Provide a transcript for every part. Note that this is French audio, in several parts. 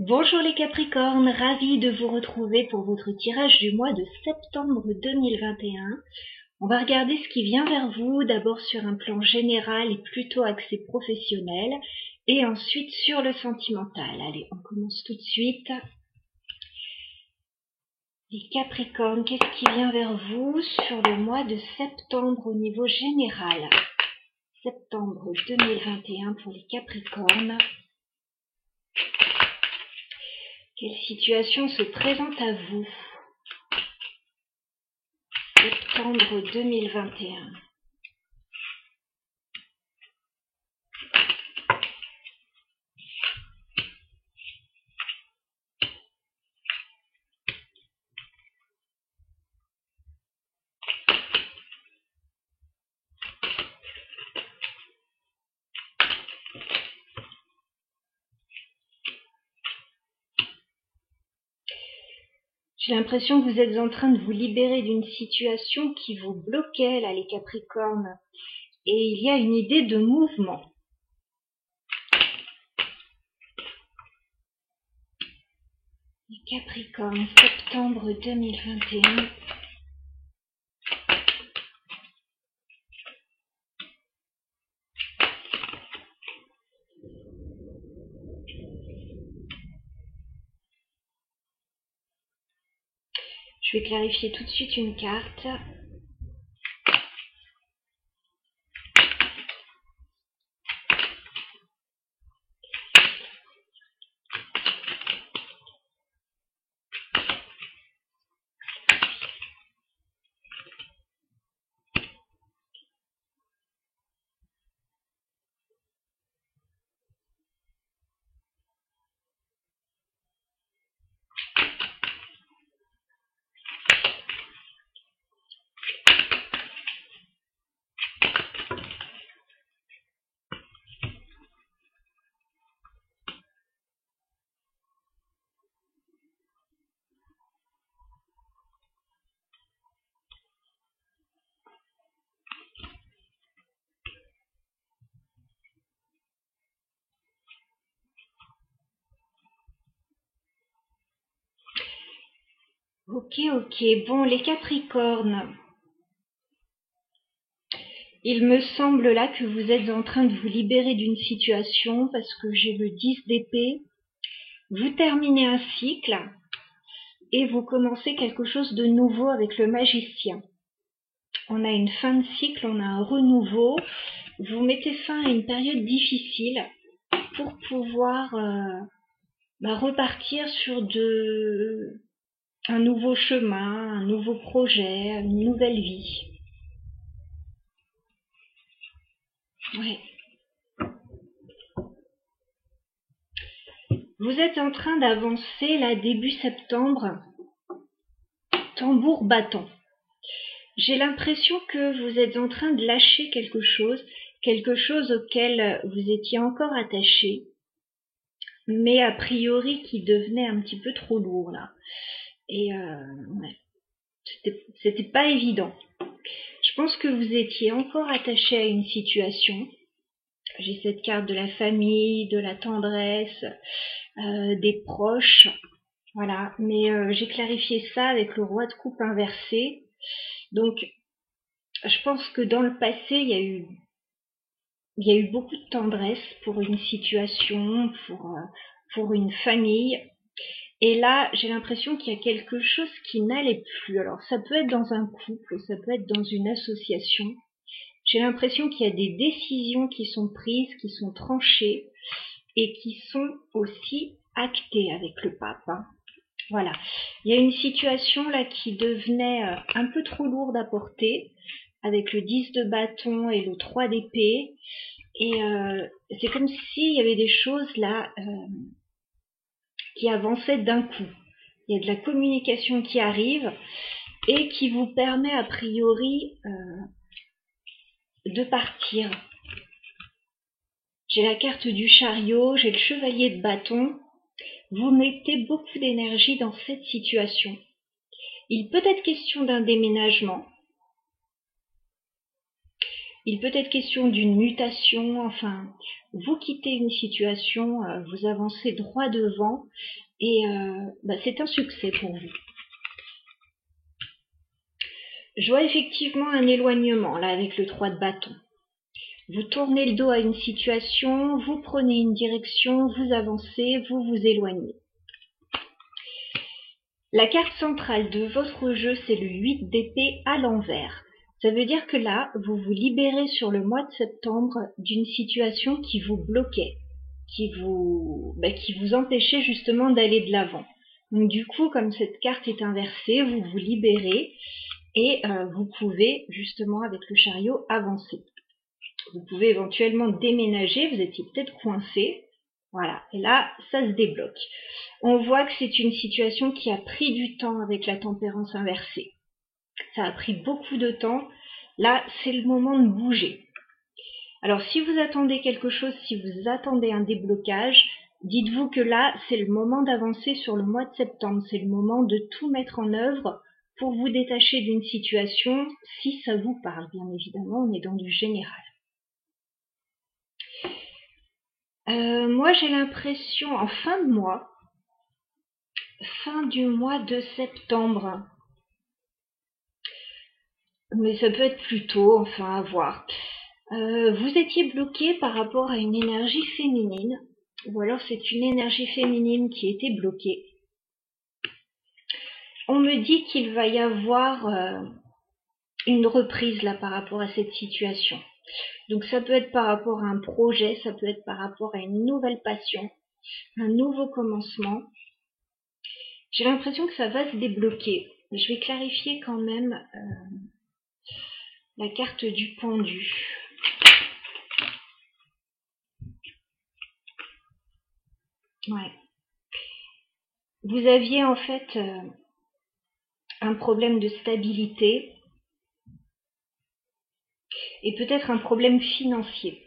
Bonjour les Capricornes, ravie de vous retrouver pour votre tirage du mois de septembre 2021. On va regarder ce qui vient vers vous, d'abord sur un plan général et plutôt axé professionnel, et ensuite sur le sentimental. Allez, on commence tout de suite. Les Capricornes, qu'est-ce qui vient vers vous sur le mois de septembre au niveau général? Septembre 2021 pour les Capricornes. Quelle situation se présente à vous? Septembre 2021. J'ai l'impression que vous êtes en train de vous libérer d'une situation qui vous bloquait, là, les Capricornes. Et il y a une idée de mouvement. Les Capricornes, septembre 2021. Je vais clarifier tout de suite une carte. Ok. Bon, les Capricornes. Il me semble là que vous êtes en train de vous libérer d'une situation parce que j'ai le 10 d'épée. Vous terminez un cycle et vous commencez quelque chose de nouveau avec le magicien. On a une fin de cycle, on a un renouveau. Vous mettez fin à une période difficile pour pouvoir repartir sur un nouveau chemin, un nouveau projet, une nouvelle vie. Ouais. Vous êtes en train d'avancer là début septembre, tambour battant. J'ai l'impression que vous êtes en train de lâcher quelque chose auquel vous étiez encore attaché, mais a priori qui devenait un petit peu trop lourd là. Et ouais, c'était pas évident. Je pense que vous étiez encore attaché à une situation. J'ai cette carte de la famille, de la tendresse, des proches, voilà. Mais j'ai clarifié ça avec le roi de coupe inversé. Donc, je pense que dans le passé, il y a eu beaucoup de tendresse pour une situation, pour une famille. Et là, j'ai l'impression qu'il y a quelque chose qui n'allait plus. Alors, ça peut être dans un couple, ça peut être dans une association. J'ai l'impression qu'il y a des décisions qui sont prises, qui sont tranchées et qui sont aussi actées avec le pape. Hein. Voilà. Il y a une situation là qui devenait un peu trop lourde à porter avec le 10 de bâton et le 3 d'épée. Et c'est comme s'il y avait des choses là qui avançaient d'un coup. Il y a de la communication qui arrive et qui vous permet a priori de partir. J'ai la carte du chariot, j'ai le chevalier de bâton. Vous mettez beaucoup d'énergie dans cette situation. Il peut être question d'un déménagement. Il peut être question d'une mutation, enfin, vous quittez une situation, vous avancez droit devant et c'est un succès pour vous. Je vois effectivement un éloignement là avec le 3 de bâton. Vous tournez le dos à une situation, vous prenez une direction, vous avancez, vous vous éloignez. La carte centrale de votre jeu, c'est le 8 d'épée à l'envers. Ça veut dire que là, vous vous libérez sur le mois de septembre d'une situation qui vous bloquait, qui vous empêchait justement d'aller de l'avant. Donc du coup, comme cette carte est inversée, vous vous libérez et vous pouvez justement avec le chariot avancer. Vous pouvez éventuellement déménager, vous étiez peut-être coincé. Voilà, et là, ça se débloque. On voit que c'est une situation qui a pris du temps avec la tempérance inversée. Ça a pris beaucoup de temps. Là, c'est le moment de bouger. Alors, si vous attendez quelque chose, si vous attendez un déblocage, dites-vous que là, c'est le moment d'avancer sur le mois de septembre. C'est le moment de tout mettre en œuvre pour vous détacher d'une situation, si ça vous parle, bien évidemment, on est dans du général. Moi, j'ai l'impression, en fin de mois, fin du mois de septembre, mais ça peut être plus tôt, enfin à voir. Vous étiez bloqué par rapport à une énergie féminine, ou alors c'est une énergie féminine qui était bloquée. On me dit qu'il va y avoir une reprise là par rapport à cette situation. Donc ça peut être par rapport à un projet, ça peut être par rapport à une nouvelle passion, un nouveau commencement. J'ai l'impression que ça va se débloquer. Je vais clarifier quand même la carte du pendu. Ouais. Vous aviez en fait un problème de stabilité et peut-être un problème financier.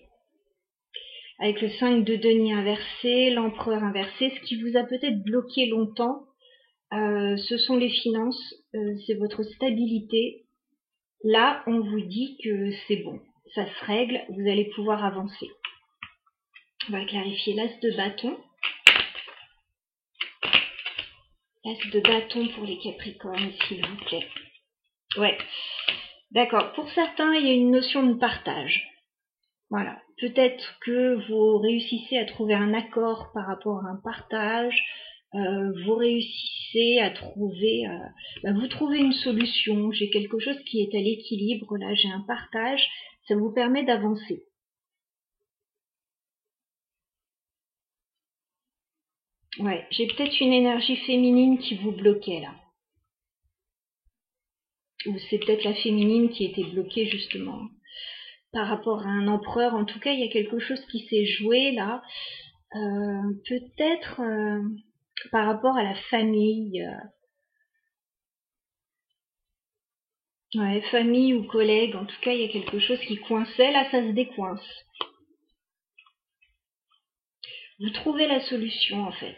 Avec le 5 de denier inversé, l'empereur inversé, ce qui vous a peut-être bloqué longtemps, ce sont les finances, c'est votre stabilité. Là, on vous dit que c'est bon, ça se règle, vous allez pouvoir avancer. On va clarifier l'as de bâton. L'as de bâton pour les Capricornes, s'il vous plaît. Ouais, d'accord. Pour certains, il y a une notion de partage. Voilà. Peut-être que vous réussissez à trouver un accord par rapport à un partage. Vous réussissez à trouver... vous trouvez une solution. J'ai quelque chose qui est à l'équilibre. Là, j'ai un partage. Ça vous permet d'avancer. Ouais, j'ai peut-être une énergie féminine qui vous bloquait là. Ou c'est peut-être la féminine qui était bloquée justement par rapport à un empereur. En tout cas, il y a quelque chose qui s'est joué là. Peut-être par rapport à la famille. Ouais, famille ou collègue. En tout cas, il y a quelque chose qui coinçait. Là, ça se décoince. Vous trouvez la solution en fait.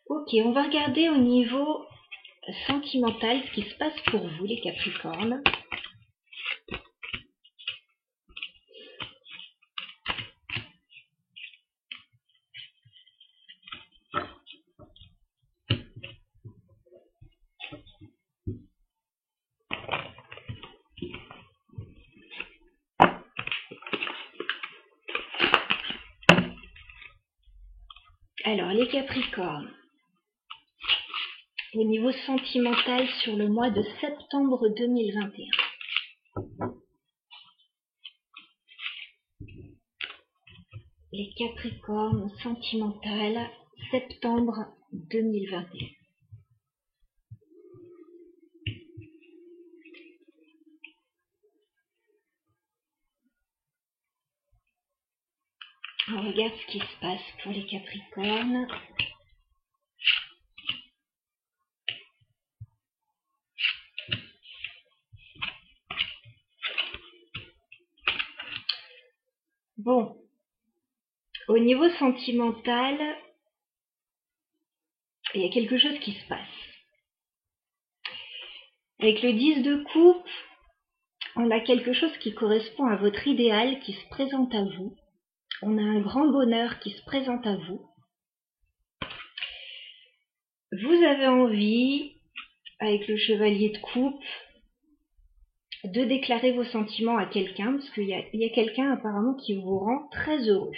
Ok, on va regarder au niveau sentimental ce qui se passe pour vous les Capricornes. Alors, les Capricornes, au niveau sentimental sur le mois de septembre 2021. Les Capricornes sentimental, septembre 2021. On regarde ce qui se passe pour les Capricornes. Bon, au niveau sentimental, il y a quelque chose qui se passe. Avec le 10 de coupe, on a quelque chose qui correspond à votre idéal qui se présente à vous. On a un grand bonheur qui se présente à vous. Vous avez envie, avec le chevalier de coupe, de déclarer vos sentiments à quelqu'un, parce qu'il y a quelqu'un apparemment qui vous rend très heureux.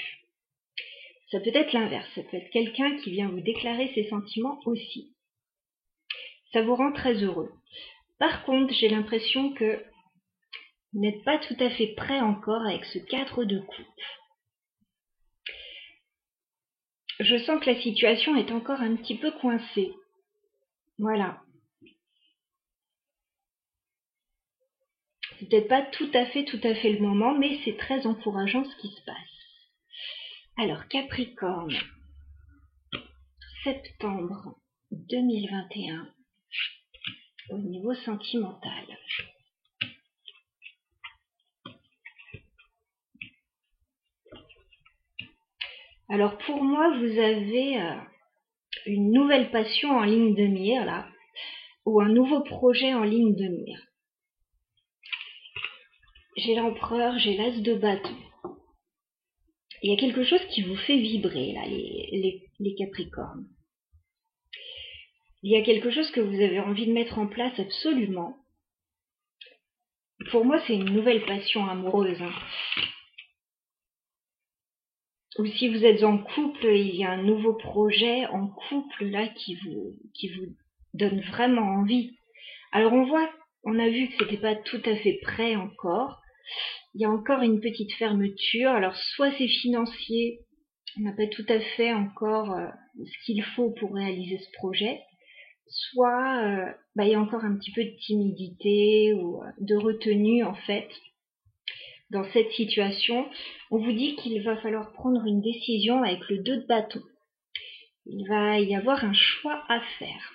Ça peut être l'inverse, ça peut être quelqu'un qui vient vous déclarer ses sentiments aussi. Ça vous rend très heureux. Par contre, j'ai l'impression que vous n'êtes pas tout à fait prêt encore avec ce 4 de coupe. Je sens que la situation est encore un petit peu coincée. Voilà. C'est peut-être pas tout à fait le moment, mais c'est très encourageant ce qui se passe. Alors, Capricorne, septembre 2021, au niveau sentimental. Alors, pour moi, vous avez une nouvelle passion en ligne de mire, là, ou un nouveau projet en ligne de mire. J'ai l'empereur, j'ai l'as de bâton. Il y a quelque chose qui vous fait vibrer, là, les Capricornes. Il y a quelque chose que vous avez envie de mettre en place absolument. Pour moi, c'est une nouvelle passion amoureuse. Ou si vous êtes en couple, il y a un nouveau projet en couple, là, qui vous donne vraiment envie. Alors, on a vu que c'était pas tout à fait prêt encore. Il y a encore une petite fermeture. Alors, soit c'est financier, on n'a pas tout à fait encore ce qu'il faut pour réaliser ce projet, soit il y a encore un petit peu de timidité ou de retenue en fait dans cette situation. On vous dit qu'il va falloir prendre une décision avec le 2 de bâton. Il va y avoir un choix à faire.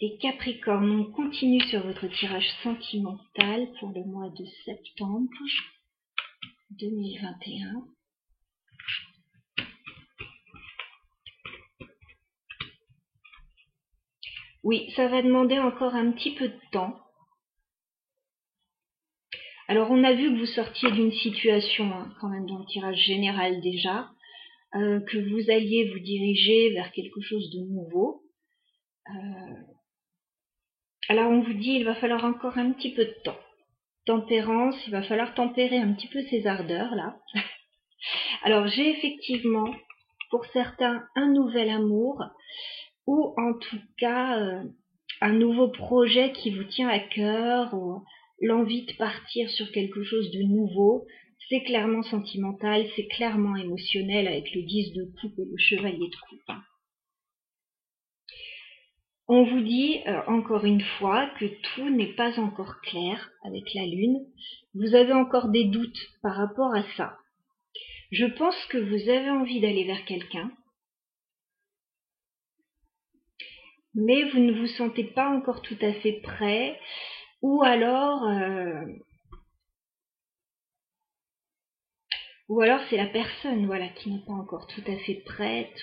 Et Capricorne, on continue sur votre tirage sentimental pour le mois de septembre 2021. Oui, ça va demander encore un petit peu de temps. Alors, on a vu que vous sortiez d'une situation, quand même dans le tirage général déjà, que vous alliez vous diriger vers quelque chose de nouveau. Alors, on vous dit il va falloir encore un petit peu de temps. Tempérance, il va falloir tempérer un petit peu ces ardeurs, là. Alors, j'ai effectivement, pour certains, un nouvel amour, ou en tout cas, un nouveau projet qui vous tient à cœur, ou l'envie de partir sur quelque chose de nouveau. C'est clairement sentimental, c'est clairement émotionnel avec le 10 de coupe et le chevalier de coupe. On vous dit encore une fois que tout n'est pas encore clair avec la lune. Vous avez encore des doutes par rapport à ça. Je pense que vous avez envie d'aller vers quelqu'un, mais vous ne vous sentez pas encore tout à fait prêt, ou alors c'est la personne voilà, qui n'est pas encore tout à fait prête.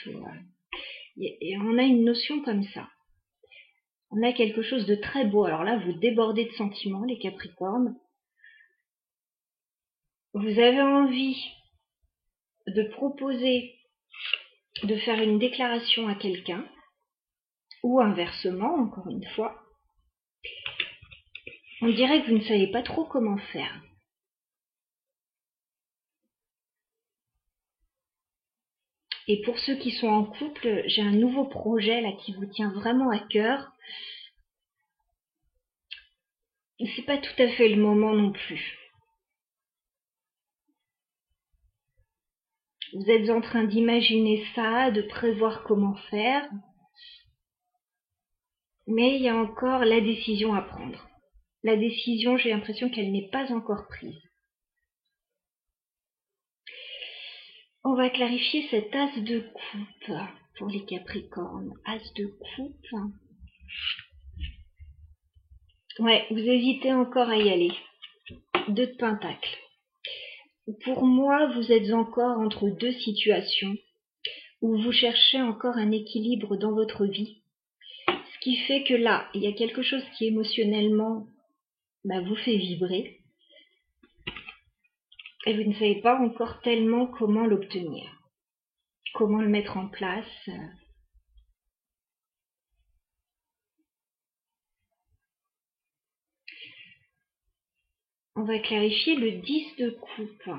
Et on a une notion comme ça. On a quelque chose de très beau. Alors là, vous débordez de sentiments, les Capricornes. Vous avez envie de proposer, de faire une déclaration à quelqu'un, ou inversement, encore une fois. On dirait que vous ne savez pas trop comment faire. Et pour ceux qui sont en couple, j'ai un nouveau projet là qui vous tient vraiment à cœur. C'est pas tout à fait le moment non plus. Vous êtes en train d'imaginer ça, de prévoir comment faire. Mais il y a encore la décision à prendre. La décision, j'ai l'impression qu'elle n'est pas encore prise. On va clarifier cet as de coupe pour les Capricornes. As de coupe. Ouais, vous hésitez encore à y aller. 2 de pentacle. Pour moi, vous êtes encore entre deux situations où vous cherchez encore un équilibre dans votre vie. qui fait que là, il y a quelque chose qui émotionnellement vous fait vibrer et vous ne savez pas encore tellement comment l'obtenir, comment le mettre en place. On va clarifier le 10 de coupe.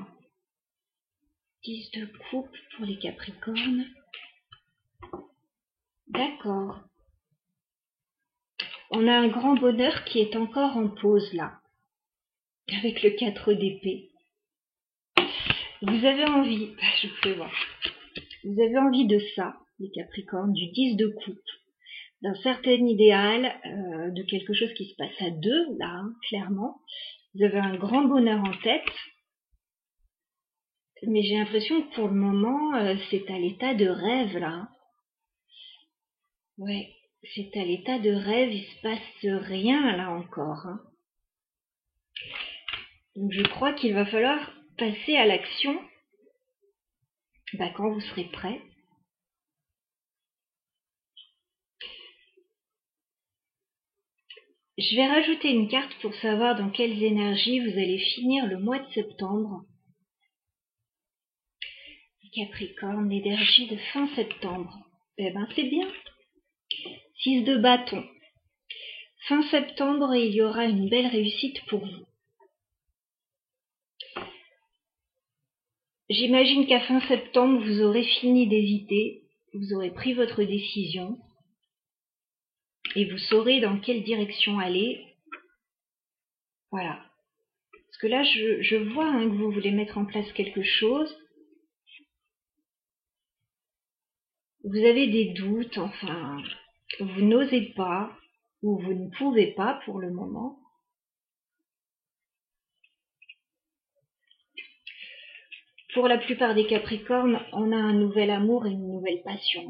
10 de coupe pour les Capricornes. D'accord. On a un grand bonheur qui est encore en pause là, avec le 4 d'épée. Vous avez envie, je vous fais voir, vous avez envie de ça, les Capricornes, du 10 de coupe, d'un certain idéal, de quelque chose qui se passe à deux, là, hein, clairement. Vous avez un grand bonheur en tête, mais j'ai l'impression que pour le moment, c'est à l'état de rêve, là. Ouais, c'est à l'état de rêve, il se passe rien, là, encore. Hein. Donc je crois qu'il va falloir passer à l'action quand vous serez prêt. Je vais rajouter une carte pour savoir dans quelles énergies vous allez finir le mois de septembre. Capricorne, l'énergie de fin septembre. C'est bien. 6 de bâton. Fin septembre, il y aura une belle réussite pour vous. J'imagine qu'à fin septembre, vous aurez fini d'hésiter, vous aurez pris votre décision et vous saurez dans quelle direction aller. Voilà. Parce que là, je vois que vous voulez mettre en place quelque chose. Vous avez des doutes, enfin, vous n'osez pas ou vous ne pouvez pas pour le moment. Pour la plupart des Capricornes, on a un nouvel amour et une nouvelle passion.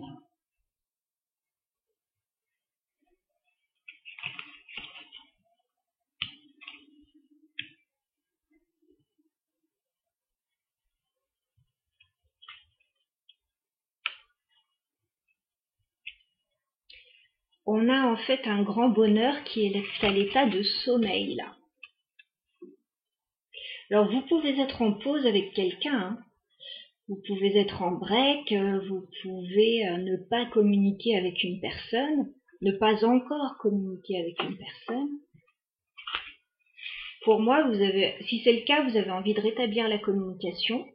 On a en fait un grand bonheur qui est à l'état de sommeil là. Alors vous pouvez être en pause avec quelqu'un, hein. Vous pouvez être en break, vous pouvez ne pas communiquer avec une personne, ne pas encore communiquer avec une personne. Pour moi, si c'est le cas, vous avez envie de rétablir la communication.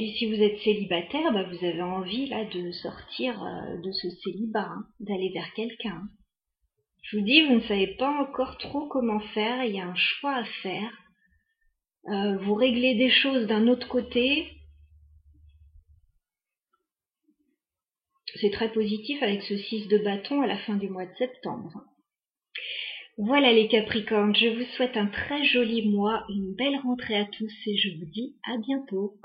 Et si vous êtes célibataire, vous avez envie là de sortir de ce célibat, hein, d'aller vers quelqu'un. Je vous dis, vous ne savez pas encore trop comment faire, il y a un choix à faire. Vous réglez des choses d'un autre côté. C'est très positif avec ce 6 de bâton à la fin du mois de septembre. Voilà les Capricornes, je vous souhaite un très joli mois, une belle rentrée à tous et je vous dis à bientôt.